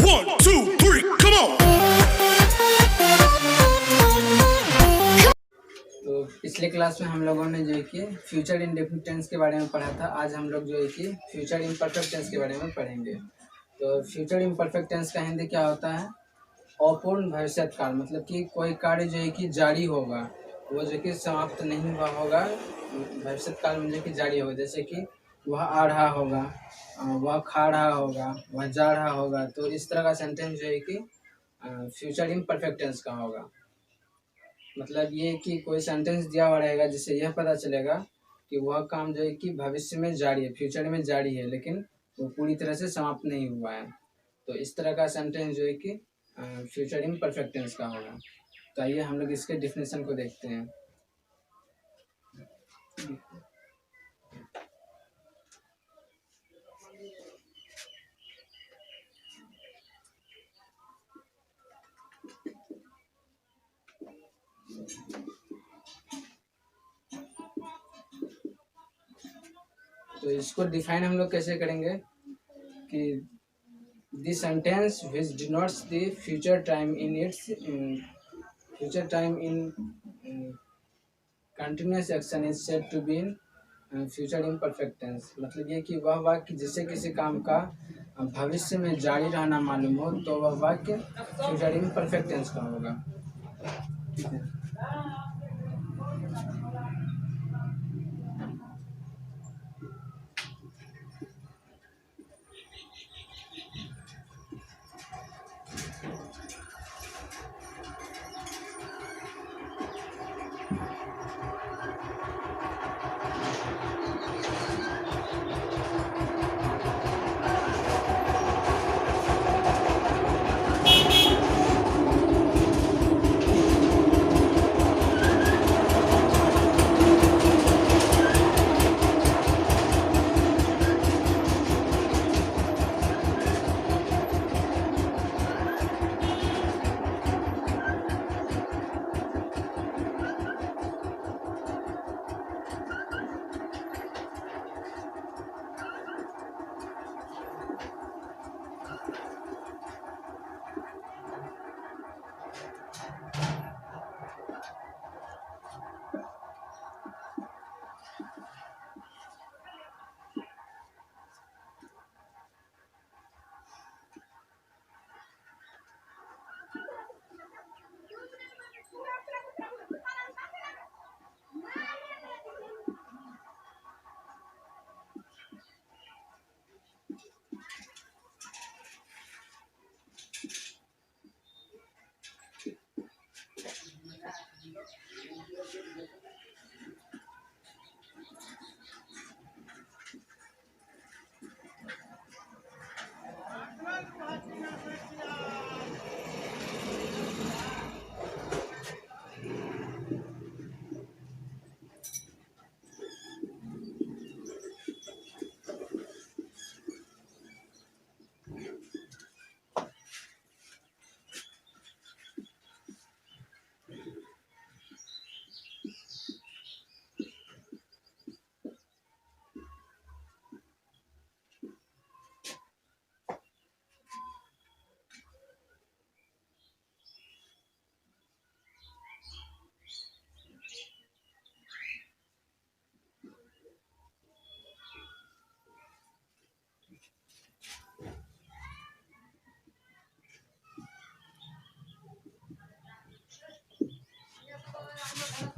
1, 2, 3, come on. तो पिछले class में हम लोगों ने जो है कि फ्यूचर इंडेफिनिट टेंस के बारे में पढ़ा था। आज हम लोग जो है कि फ्यूचर इम्परफेक्ट टेंस के बारे में पढ़ेंगे। तो फ्यूचर इम्परफेक्ट टेंस का हिंदी क्या होता है? अपूर्ण भविष्यत काल। मतलब कि कोई कार्य जो है कि जारी होगा, वो जो कि समाप्त नहीं हुआ होगा, भविष्यत काल में जो कि जारी होगा। जैसे कि वह आ रहा होगा, वह खा रहा होगा, वह जा रहा होगा। तो इस तरह का सेंटेंस जो है कि फ्यूचर इम्परफेक्ट टेंस का होगा। मतलब ये कि कोई सेंटेंस दिया हुआ रहेगा जिससे यह पता चलेगा कि वह काम जो है कि भविष्य में जारी है, फ्यूचर में जारी है, लेकिन वो पूरी तरह से समाप्त नहीं हुआ है। तो इस तरह का सेंटेंस जो है कि फ्यूचर इम्परफेक्ट टेंस का होगा। तो आइए हम लोग इसके डिफिनेशन को देखते हैं। तो इसको डिफाइन हम लोग कैसे करेंगे कि this sentence which denotes the future time in continuous action is said to be in future imperfect tense. मतलब ये कि वह वाक्य जिससे किसी काम का भविष्य में जारी रहना मालूम हो, तो वह वाक्य फ्यूचर इम्परफेक्ट टेंस का होगा। ठीक है।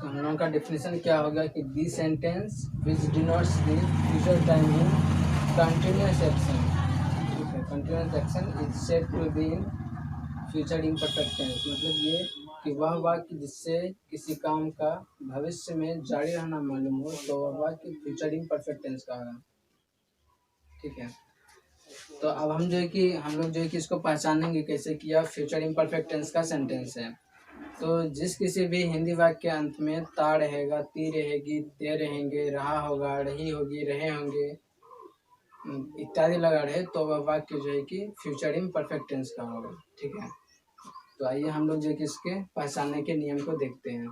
तो हम लोगों का डेफिनेशन क्या होगा कि this sentence which denotes the future time in continuous action. ठीक है, continuous action is said to be in future imperfect tense. मतलब ये कि वह वाक्य जिससे किसी काम का भविष्य में जारी रहना मालूम हो, तो वह वाक्य फ्यूचर इम्परफेक्ट टेंस का होगा। ठीक है। तो अब हम जो है कि हम लोग जो है कि इसको पहचानेंगे कैसे कि यह फ्यूचर इम्परफेक्ट टेंस का सेंटेंस है। तो जिस किसी भी हिंदी वाक्य के अंत में ता रहेगा, ती रहेगी, ते रहेंगे, रहा होगा, रही होगी, रहे होंगे इत्यादि लगा रहे, तो वह वाक्य जो है कि फ्यूचर इम्परफेक्ट टेंस का होगा। ठीक है। तो आइए हम लोग जो है कि इसके पहचानने के नियम को देखते हैं।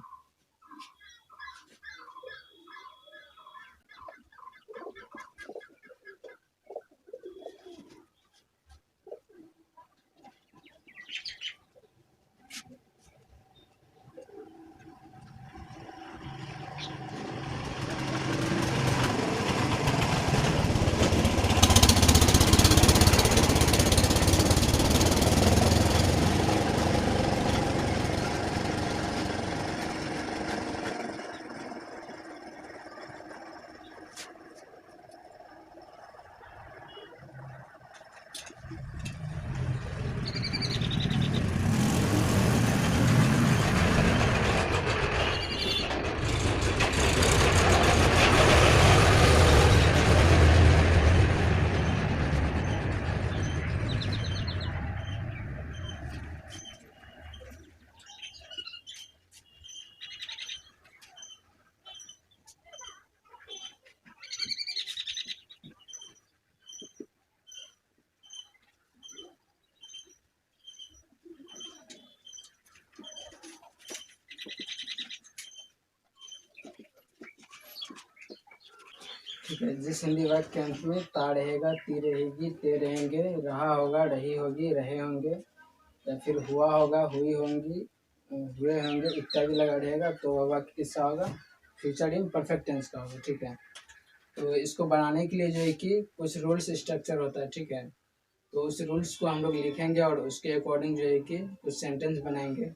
ठीक है। जिस हिंदी वाक्य के अंत में ता रहेगा, ती रहेगी, ते रहेंगे, रहा होगा, रही होगी, रहे होंगे, या फिर हुआ होगा, हुई होंगी, हुए होंगे इत्यादि लगा रहेगा, तो वह वाक्य किसका होगा? फ्यूचर इन परफेक्ट टेंस का होगा। ठीक है। तो इसको बनाने के लिए जो है कि कुछ रूल्स स्ट्रक्चर होता है। ठीक है। तो उस रूल्स को हम लोग लिखेंगे और उसके अकॉर्डिंग जो है कि कुछ सेंटेंस बनाएंगे।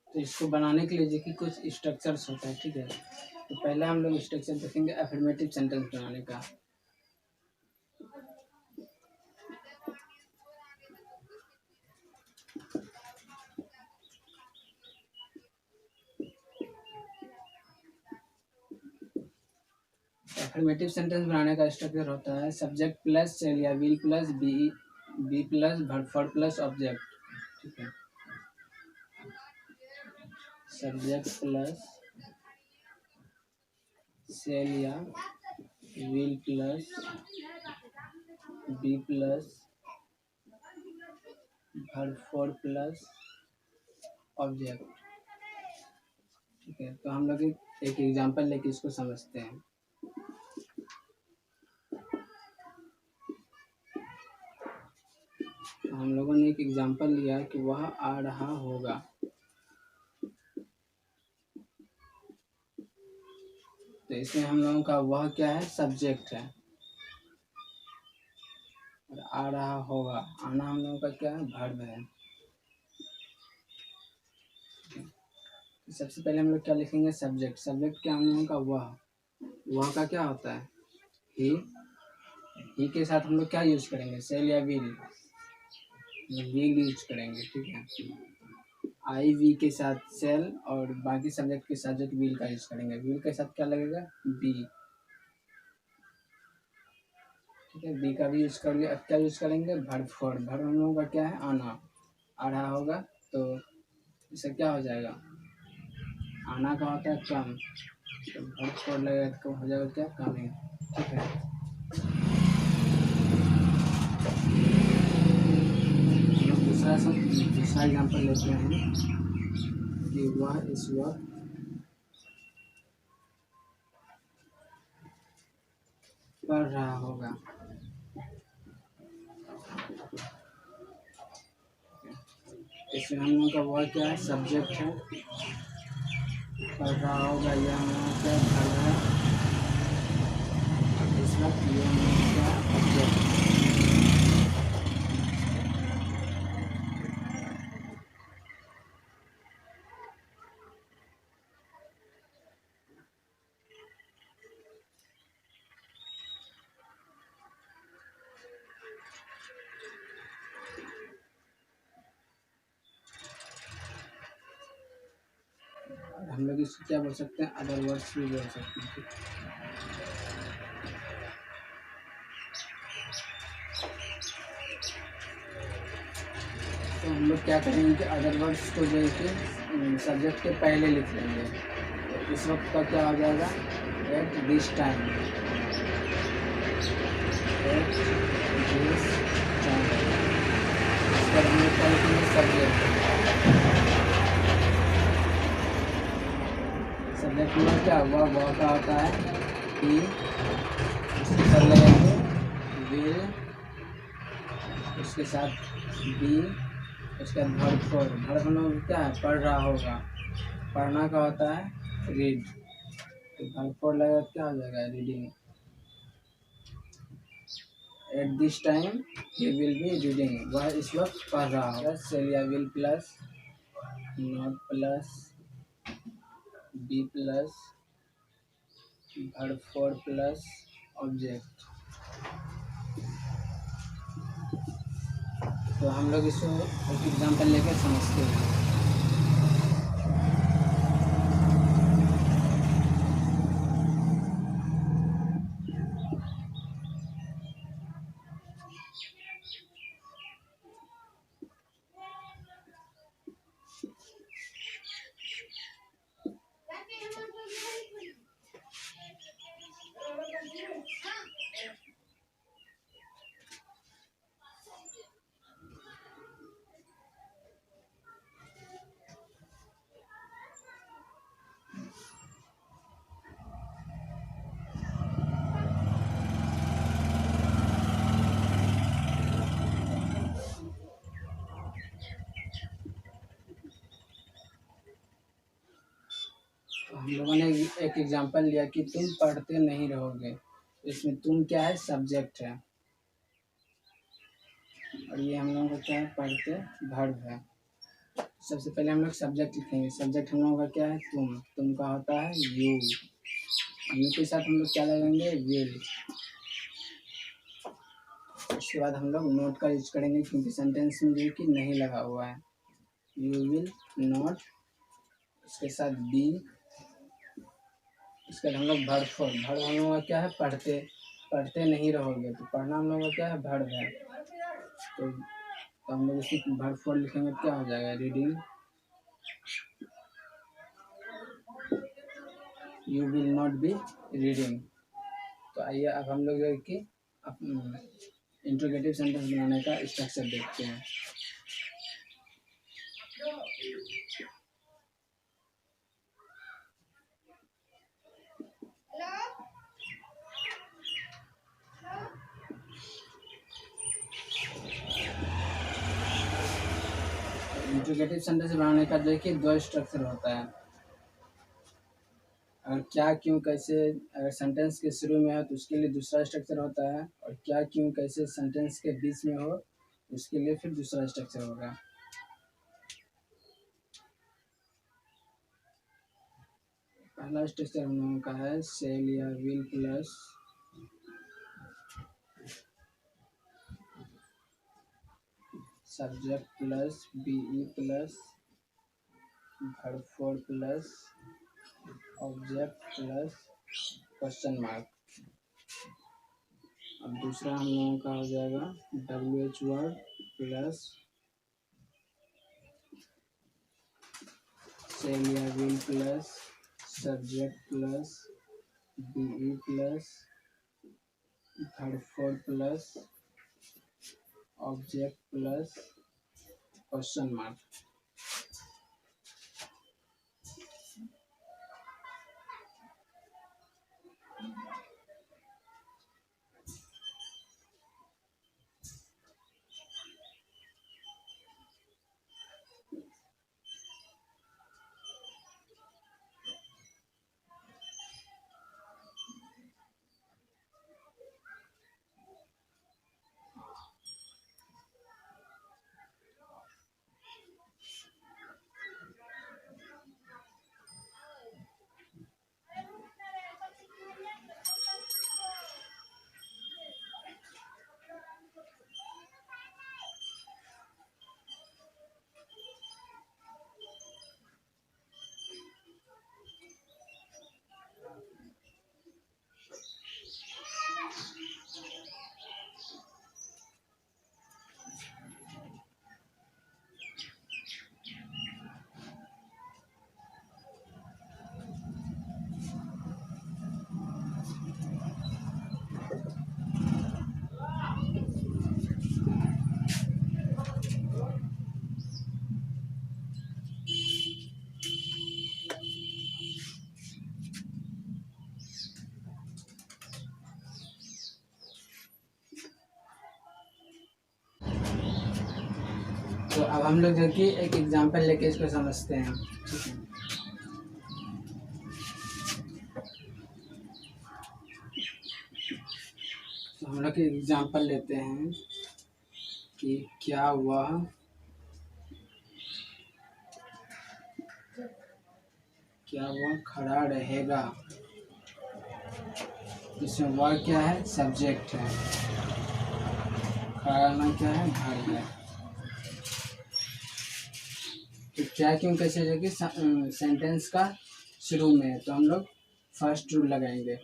तो इसको बनाने के लिए देखिए कुछ स्ट्रक्चर्स होता है। ठीक है। तो पहले हम लोग स्ट्रक्चर देखेंगे अफर्मेटिव सेंटेंस बनाने का। अफर्मेटिव सेंटेंस बनाने का स्ट्रक्चर होता है सब्जेक्ट प्लस शेल या will plus be plus verb plus object. ठीक है। सब्जेक्ट प्लस शेल या will plus be plus verb plus object. ठीक है। तो हम लोग एक एग्जांपल लेके इसको समझते हैं। तो हम लोगों ने एक एग्जांपल लिया कि वह आ रहा होगा। तो इसमें हम लोगों का वह क्या है? सब्जेक्ट है। और आ रहा होगा, आना हम लोगों का क्या है? वर्ब है। तो सबसे पहले हम लोग क्या लिखेंगे? सब्जेक्ट। सब्जेक्ट क्या हम लोगों का? वह का क्या होता है? ही के साथ हम लोग क्या यूज करेंगे? सेल या विल यूज करेंगे। ठीक है। आई वी के साथ सेल और बाकी सब्जेक्ट के साथ जो विल का यूज करेंगे। विल के साथ क्या लगेगा? बी। ठीक है। बी का भी यूज कर लिया। अब क्या यूज करेंगे? Verb for. वर्ब हम लोगों का क्या है? आना। आ रहा होगा तो इससे क्या हो जाएगा? आना का होता है कम, तो वर्ब फॉर लगेगा तो हो जाएगा क्या? कमिंग। ठीक है। दूसरा एग्जाम्पल लेते हैं कि वह इस वक्त पढ़ रहा होगा। इसमें हम लोग का वह क्या है? सब्जेक्ट है। पढ़ रहा होगा यह हम लोग क्या पढ़ रहा है। इस वक्त ये हम लोग क्या ऑब्जेक्ट। हम लोग इसको क्या बोल सकते हैं? अदर वर्ड्स भी बोल सकते हैं। तो हम लोग क्या करेंगे कि अदर वर्ड्स को जो है कि सब्जेक्ट के पहले लिख लेंगे। तो इस वक्त का क्या हो जाएगा? Eight this time. Eight this time. इसका हम लोग क्या लिखेंगे? सब्जेक्ट। सब्जेक्ट में क्या हुआ? वह का होता है कि उसके साथ लगेंगे विल, उसके साथ बी, उसके बाद वर्ब फॉर। वर्ब हम लोग क्या है? पढ़ रहा होगा। पढ़ना का होता है रीड। तो वर्ब फॉर लगेगा क्या हो जाएगा? Reading. At this time he will be reading, वह इस वक्त पढ़ रहा होगा। सेलिया will plus not plus be plus verb four plus object. तो हम लोग इसको एक एग्जांपल लेकर समझते हैं। हम लोगों ने एक एग्जांपल लिया कि तुम पढ़ते नहीं रहोगे। इसमें तुम क्या है, सब्जेक्ट है, और ये हम लोगों का क्या है, पढ़ते वर्ब है। सबसे पहले हम लोग सब्जेक्ट लिखेंगे। सब्जेक्ट हम लोगों का क्या है, तुम का होता है यू। यू के साथ हम लोग क्या लगाएंगे, विल। उसके बाद हम लोग नोट का यूज करेंगे, क्योंकि सेंटेंस में जो कि नहीं लगा हुआ है। यू विल नॉट, उसके साथ बी। उसके बाद हम लोग वर्ब फोर। वर्ब हम लोगों का क्या है, पढ़ते नहीं रहोगे। तो पढ़ना हम लोगों का क्या है, वर्ब है। तो हम लोग इसी वर्ब फोर लिखेंगे, क्या हो जाएगा, reading. You will not be reading. तो आइए अब हम लोग जो कि इंट्रोगेटिव सेंटेंस बनाने का स्ट्रक्चर देखते हैं। इंट्रोगेटिव सेंटेंस बनाने का देखिए दो स्ट्रक्चर होता है। अगर क्या क्यों कैसे अगर सेंटेंस के शुरू में हो तो उसके लिए दूसरा स्ट्रक्चर होता है, और क्या क्यों कैसे सेंटेंस के बीच में हो उसके लिए फिर दूसरा स्ट्रक्चर होगा। पहला स्ट्रक्चर हम लोगों का है सेल या will plus subject plus be plus verb four plus object plus question mark. अब दूसरा हम लोगों का हो जाएगा WH वर्ड प्लस सेल या will plus subject plus be plus verb four plus object plus question mark. तो अब हम लोग जो कि एक एग्जांपल लेके इसको समझते हैं। ठीक है, तो हम लोग एग्जाम्पल लेते हैं कि क्या वह खड़ा रहेगा। इसमें वह क्या है, सब्जेक्ट है, खड़ा रहना क्या है, verb है। तो क्या क्यों कैसे जो कि सेंटेंस का शुरू में है, तो हम लोग फर्स्ट रूल लगाएंगे।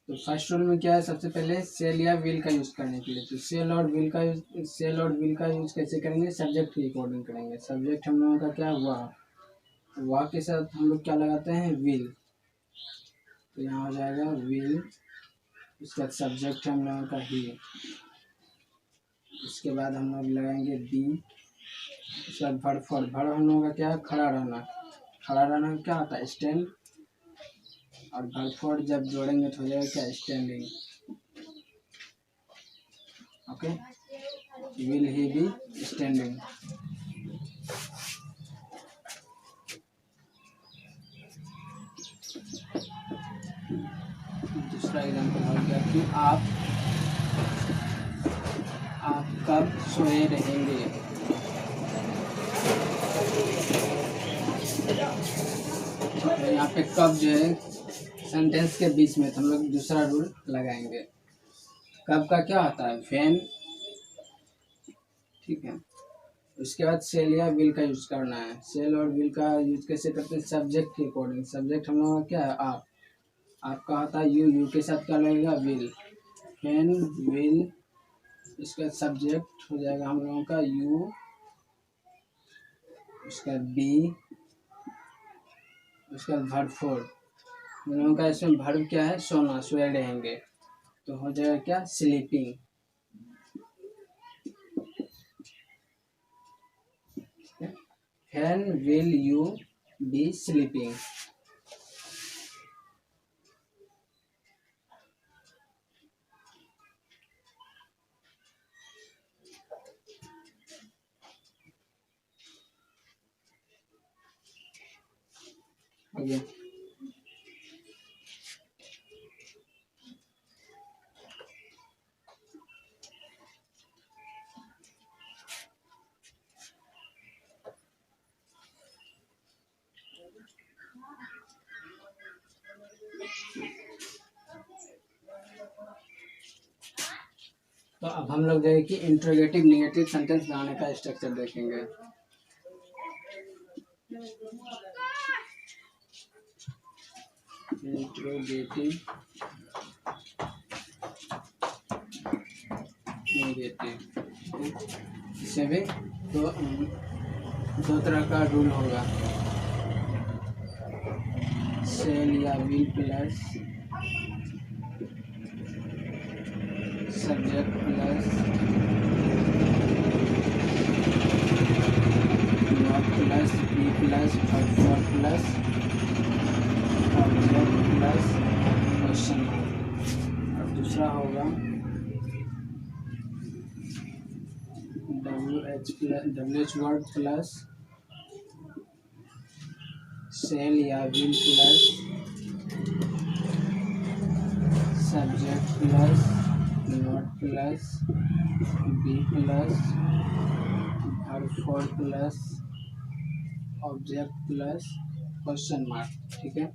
तो फर्स्ट रूल में क्या है, सबसे पहले सेल या विल का यूज करने के लिए, तो सेल और विल का यूज कैसे करेंगे, सब्जेक्ट के अकॉर्डिंग करेंगे। सब्जेक्ट हम लोगों का क्या है, वह के साथ हम लोग क्या लगाते हैं, विल। तो यहाँ हो जाएगा विल, उसके बाद सब्जेक्ट हम लोगों का ही, उसके बाद हम लोग लगाएंगे बी, उसके बाद वर्ब हम लोगों का क्या है, खड़ा रहना। खड़ा रहना क्या होता है, स्टैंड, और वर्ब जब जोड़ेंगे तो हो जाएगा क्या, standing. Okay, will he B standing. दूसरा एग्जाम्पल हो गया कि आप कब सोए रहेंगे। यहाँ पे कब जो है सेंटेंस के बीच में, तो हम लोग दूसरा रूल लगाएंगे। कब का क्या होता है, व्हेन, ठीक है। उसके बाद सेल या विल का यूज करना है। सेल और विल का यूज कैसे करते हैं, सब्जेक्ट के अकॉर्डिंग। सब्जेक्ट हम लोग का क्या है, आपका होता है यू के साथ क्या लगेगा, विल। व्हेन, विल, इसका सब्जेक्ट हो जाएगा हम लोगों का यू, उसका बी, उसका वर्ब हम लोगों का इसमें वर्ब क्या है, सोना, सोए रहेंगे, तो हो जाएगा क्या, sleeping. When will you be sleeping? Okay. तो अब हम लोग जो है कि इंट्रोगेटिव नेगेटिव सेंटेंस बनाने का स्ट्रक्चर देखेंगे। इंट्रोगेटिव नेगेटिव, इससे भी दो तरह का रूल होगा, सेल या will plus subject plus not plus be plus verb plus object plus question mark. और दूसरा होगा WH वर्ड प्लस सेल या will plus subject plus not plus be plus verb plus object plus question mark, ठीक है।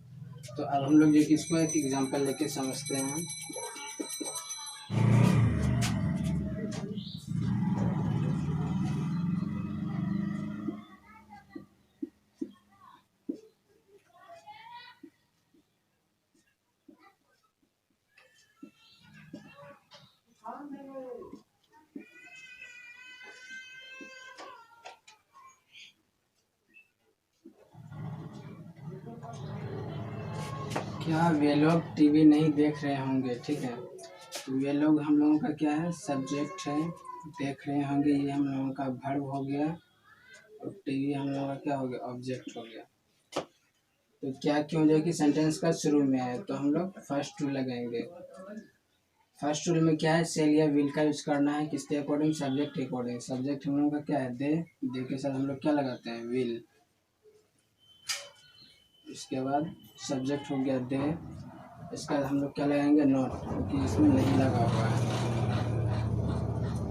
तो अब हम लोग ये इसको एक एग्जांपल लेके समझते हैं। क्या वे लोग टीवी नहीं देख रहे होंगे, ठीक है। तो वे लोग हम लोगों का क्या है, सब्जेक्ट है, देख रहे होंगे ये हम लोगों का वर्ब हो गया, और टीवी हम लोगों का क्या हो गया, ऑब्जेक्ट हो गया। तो क्या क्यों जो कि सेंटेंस का शुरू में है, तो हम लोग फर्स्ट रूल लगाएंगे। फर्स्ट रूल में क्या है, सेल या विल का यूज करना है, किसके अकॉर्डिंग, सब्जेक्ट के अकॉर्डिंग। सब्जेक्ट हम लोगों का क्या है, दे के साथ हम लोग क्या लगाते हैं, विल। इसके बाद सब्जेक्ट हो गया दे, इसके बाद हम लोग क्या लगाएंगे, नॉट, क्योंकि इसमें नहीं लगा हुआ है।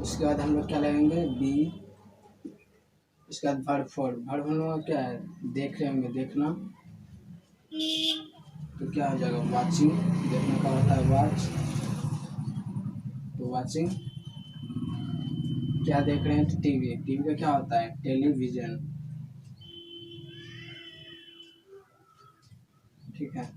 उसके बाद हम लोग क्या लगाएंगे, बी। इसके बाद वर्ब फोर, वर्ब हम लोग क्या है, देख रहे होंगे, देखना, तो क्या हो जाएगा, वाचिंग, देखने का होता है वॉच, तो वाचिंग, क्या देख रहे हैं, तो टीवी, टीवी का क्या होता है, टेलीविजन, ठीक है।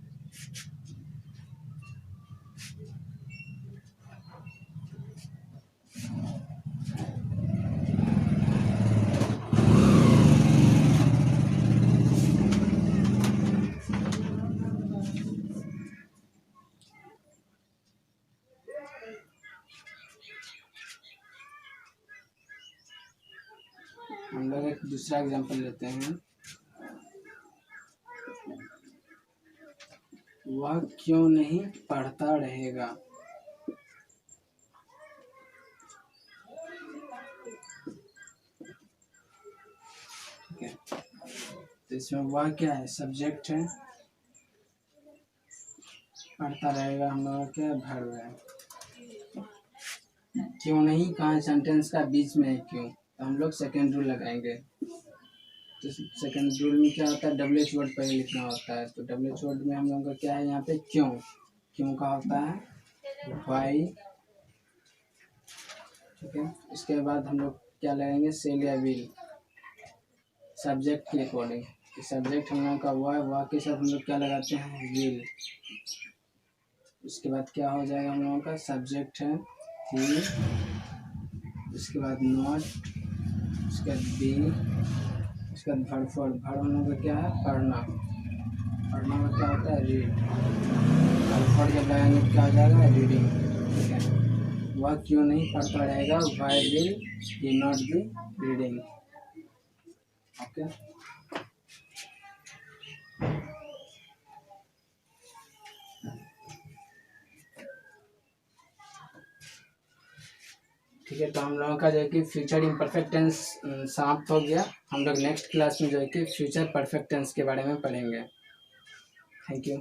हम लोग एक दूसरा एग्जांपल लेते हैं, वह क्यों नहीं पढ़ता रहेगा, ठीक है। तो इसमें वह क्या है, सब्जेक्ट है, पढ़ता रहेगा हम लोग क्या, वर्ब है। क्यों नहीं कहाँ सेंटेंस का बीच में है, क्यों, तो हम लोग सेकेंड रूल लगाएंगे। तो सेकेंड रूल में क्या होता है, WH वर्ड पहले लिखना होता है, तो WH वर्ड में हम लोग का क्या है, यहाँ पे क्यों, क्यों का होता है वाई, ठीक है। इसके बाद हम लोग क्या लगाएंगे, सेल या विल, सब्जेक्ट के अकॉर्डिंग, सब्जेक्ट हम लोग का वाह के साथ हम लोग क्या लगाते हैं, विल। उसके बाद क्या हो जाएगा, हम लोगों का सब्जेक्ट है ही, उसके बाद नॉट, उसके बाद बी, उसके बाद वर्ब फोर, वर्ब हम लोग का क्या है, पढ़ना, पढ़ना में क्या होता है, रीड, वर्ब फोर जब लगाएंगे क्या हो जाएगा, रीडिंग, ठीक है। वह क्यों नहीं पढ़ता रहेगा, why will he not be reading, okay. ठीक है, तो हम लोगों का जो है कि फ्यूचर इम्परफेक्ट टेंस समाप्त हो गया। हम लोग नेक्स्ट क्लास में जो है कि फ्यूचर परफेक्ट टेंस के बारे में पढ़ेंगे। Thank you.